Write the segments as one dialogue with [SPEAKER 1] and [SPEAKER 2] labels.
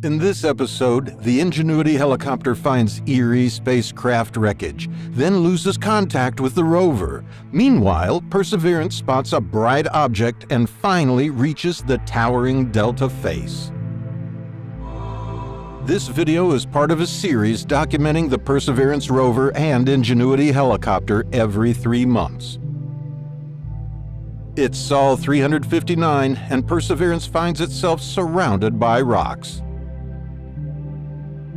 [SPEAKER 1] In this episode, the Ingenuity helicopter finds eerie spacecraft wreckage, then loses contact with the rover. Meanwhile, Perseverance spots a bright object and finally reaches the towering Delta face. This video is part of a series documenting the Perseverance rover and Ingenuity helicopter every 3 months. It's Sol 359, and Perseverance finds itself surrounded by rocks.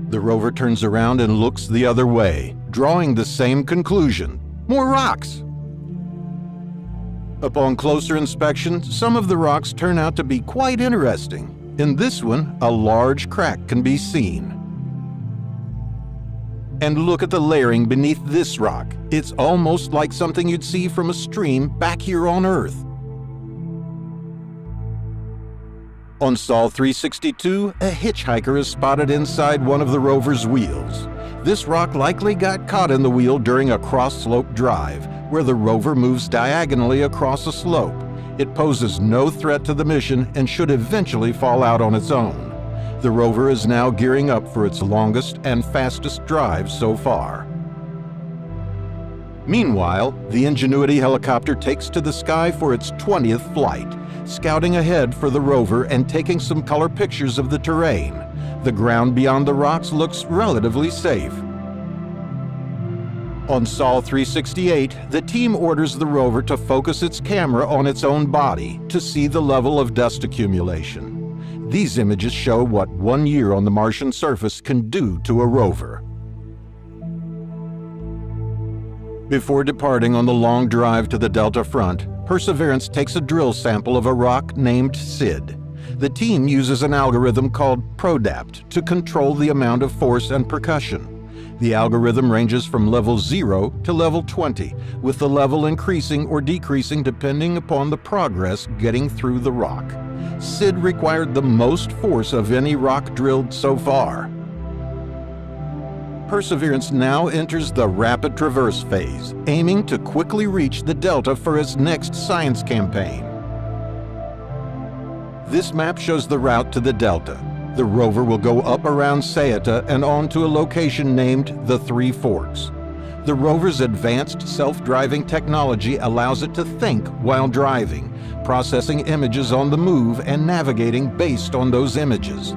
[SPEAKER 1] The rover turns around and looks the other way, drawing the same conclusion: more rocks. Upon closer inspection, some of the rocks turn out to be quite interesting. In this one, a large crack can be seen. And look at the layering beneath this rock. It's almost like something you'd see from a stream back here on Earth. On Sol 362, a hitchhiker is spotted inside one of the rover's wheels. This rock likely got caught in the wheel during a cross-slope drive, where the rover moves diagonally across a slope. It poses no threat to the mission and should eventually fall out on its own. The rover is now gearing up for its longest and fastest drive so far. Meanwhile, the Ingenuity helicopter takes to the sky for its 20th flight, scouting ahead for the rover and taking some color pictures of the terrain. The ground beyond the rocks looks relatively safe. On Sol 368, the team orders the rover to focus its camera on its own body to see the level of dust accumulation. These images show what 1 year on the Martian surface can do to a rover. Before departing on the long drive to the Delta front, Perseverance takes a drill sample of a rock named SID. The team uses an algorithm called PRODAPT to control the amount of force and percussion. The algorithm ranges from level 0 to level 20, with the level increasing or decreasing depending upon the progress getting through the rock. SID required the most force of any rock drilled so far. Perseverance now enters the rapid traverse phase, aiming to quickly reach the Delta for its next science campaign. This map shows the route to the Delta. The rover will go up around Sayata and on to a location named the Three Forks. The rover's advanced self-driving technology allows it to think while driving, processing images on the move and navigating based on those images.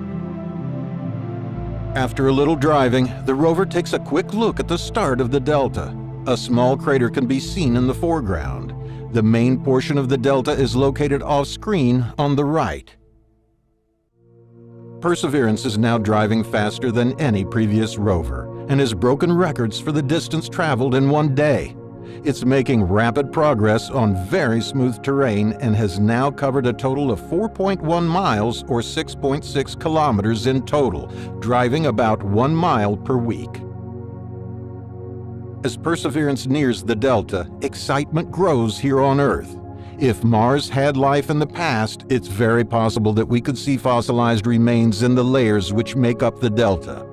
[SPEAKER 1] After a little driving, the rover takes a quick look at the start of the Delta. A small crater can be seen in the foreground. The main portion of the Delta is located off-screen on the right. Perseverance is now driving faster than any previous rover and has broken records for the distance traveled in 1 day. It's making rapid progress on very smooth terrain and has now covered a total of 4.1 miles or 6.6 kilometers in total, driving about 1 mile per week. As Perseverance nears the Delta, excitement grows here on Earth. If Mars had life in the past, it's very possible that we could see fossilized remains in the layers which make up the Delta.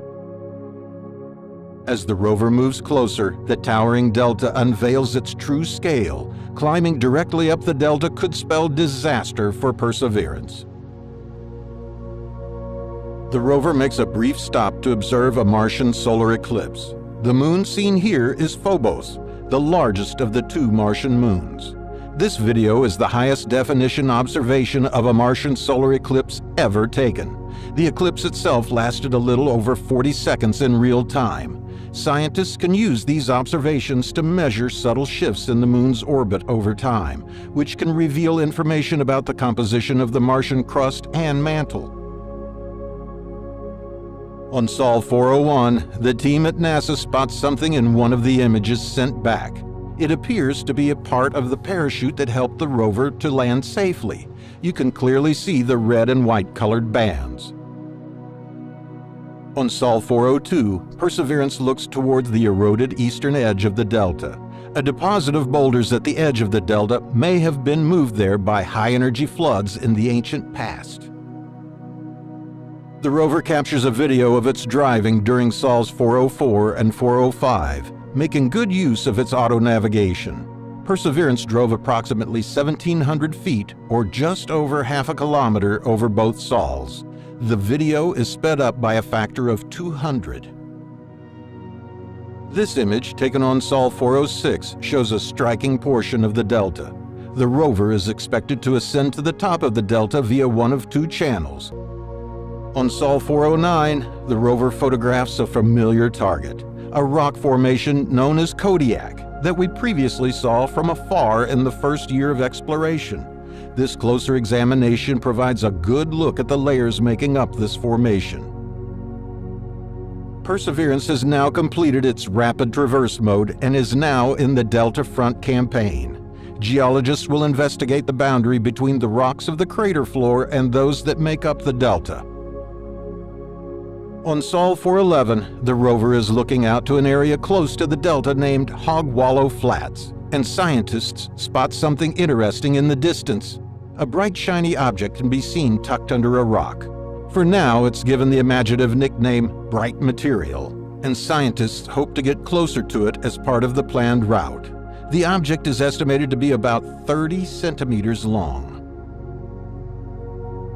[SPEAKER 1] As the rover moves closer, the towering Delta unveils its true scale. Climbing directly up the Delta could spell disaster for Perseverance. The rover makes a brief stop to observe a Martian solar eclipse. The moon seen here is Phobos, the largest of the 2 Martian moons. This video is the highest definition observation of a Martian solar eclipse ever taken. The eclipse itself lasted a little over 40 seconds in real time. Scientists can use these observations to measure subtle shifts in the moon's orbit over time, which can reveal information about the composition of the Martian crust and mantle. On Sol 401, the team at NASA spots something in one of the images sent back. It appears to be a part of the parachute that helped the rover to land safely. You can clearly see the red and white colored bands. On Sol 402, Perseverance looks towards the eroded eastern edge of the Delta. A deposit of boulders at the edge of the Delta may have been moved there by high-energy floods in the ancient past. The rover captures a video of its driving during Sols 404 and 405, making good use of its auto-navigation. Perseverance drove approximately 1,700 feet, or just over half a kilometer, over both sols. The video is sped up by a factor of 200. This image, taken on Sol 406, shows a striking portion of the delta. The rover is expected to ascend to the top of the delta via one of two channels. On Sol 409, the rover photographs a familiar target, a rock formation known as Kodiak that we previously saw from afar in the first year of exploration. This closer examination provides a good look at the layers making up this formation. Perseverance has now completed its rapid traverse mode and is now in the Delta Front campaign. Geologists will investigate the boundary between the rocks of the crater floor and those that make up the delta. On Sol 411, the rover is looking out to an area close to the delta named Hog Wallow Flats, and scientists spot something interesting in the distance. A bright shiny object can be seen tucked under a rock. For now, it's given the imaginative nickname Bright Material, and scientists hope to get closer to it as part of the planned route. The object is estimated to be about 30 centimeters long.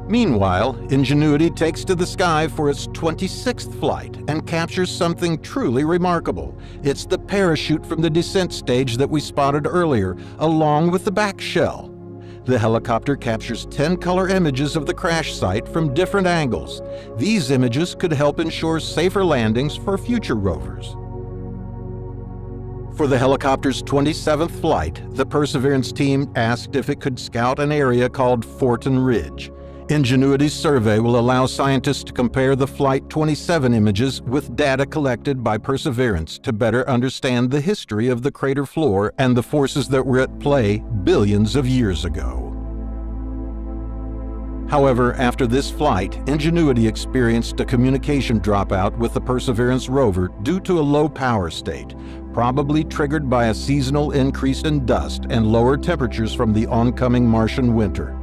[SPEAKER 1] Meanwhile, Ingenuity takes to the sky for its 26th flight and captures something truly remarkable. It's the parachute from the descent stage that we spotted earlier, along with the back shell. The helicopter captures 10 color images of the crash site from different angles. These images could help ensure safer landings for future rovers. For the helicopter's 27th flight, the Perseverance team asked if it could scout an area called Fortin Ridge. Ingenuity's survey will allow scientists to compare the Flight 27 images with data collected by Perseverance to better understand the history of the crater floor and the forces that were at play billions of years ago. However, after this flight, Ingenuity experienced a communication dropout with the Perseverance rover due to a low power state, probably triggered by a seasonal increase in dust and lower temperatures from the oncoming Martian winter.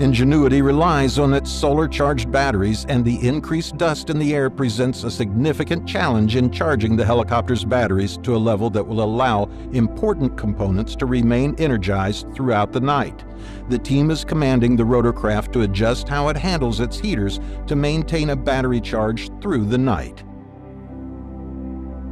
[SPEAKER 1] Ingenuity relies on its solar-charged batteries, and the increased dust in the air presents a significant challenge in charging the helicopter's batteries to a level that will allow important components to remain energized throughout the night. The team is commanding the rotorcraft to adjust how it handles its heaters to maintain a battery charge through the night.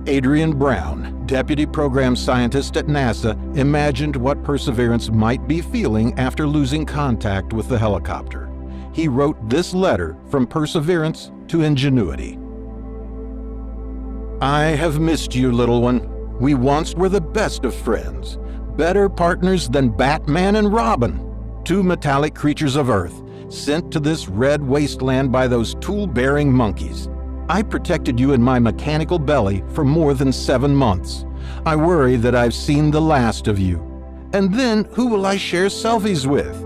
[SPEAKER 1] Adrian Brown, deputy program scientist at NASA, imagined what Perseverance might be feeling after losing contact with the helicopter. He wrote this letter from Perseverance to Ingenuity. "I have missed you, little one. We once were the best of friends, better partners than Batman and Robin, two metallic creatures of Earth, sent to this red wasteland by those tool-bearing monkeys. I protected you in my mechanical belly for more than 7 months. I worry that I've seen the last of you. And then who will I share selfies with?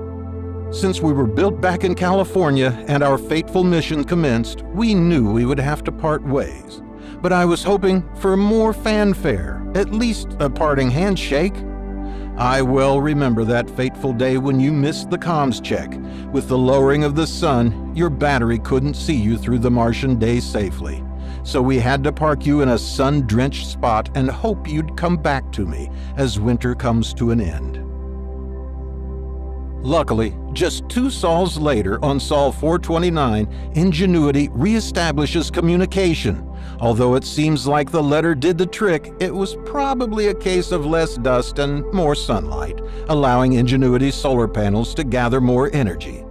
[SPEAKER 1] Since we were built back in California and our fateful mission commenced, we knew we would have to part ways. But I was hoping for more fanfare, at least a parting handshake. I well remember that fateful day when you missed the comms check. With the lowering of the sun, your battery couldn't see you through the Martian day safely. So we had to park you in a sun-drenched spot and hope you'd come back to me as winter comes to an end." Luckily, just 2 sols later, on Sol 429, Ingenuity reestablishes communication. Although it seems like the letter did the trick, it was probably a case of less dust and more sunlight, allowing Ingenuity's solar panels to gather more energy.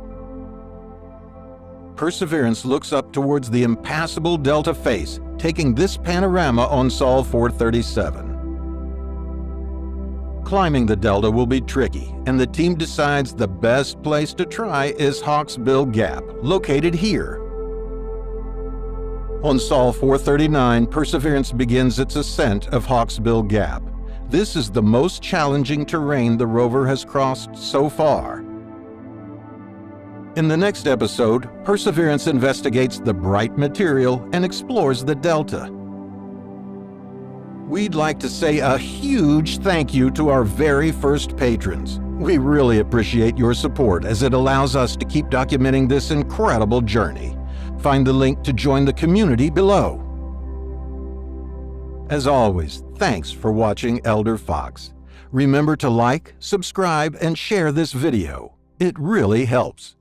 [SPEAKER 1] Perseverance looks up towards the impassable delta face, taking this panorama on Sol 437. Climbing the delta will be tricky, and the team decides the best place to try is Hawksbill Gap, located here. On Sol 439, Perseverance begins its ascent of Hawksbill Gap. This is the most challenging terrain the rover has crossed so far. In the next episode, Perseverance investigates the bright material and explores the delta. We'd like to say a huge thank you to our very first patrons. We really appreciate your support as it allows us to keep documenting this incredible journey. Find the link to join the community below. As always, thanks for watching Elder Fox. Remember to like, subscribe, and share this video. It really helps.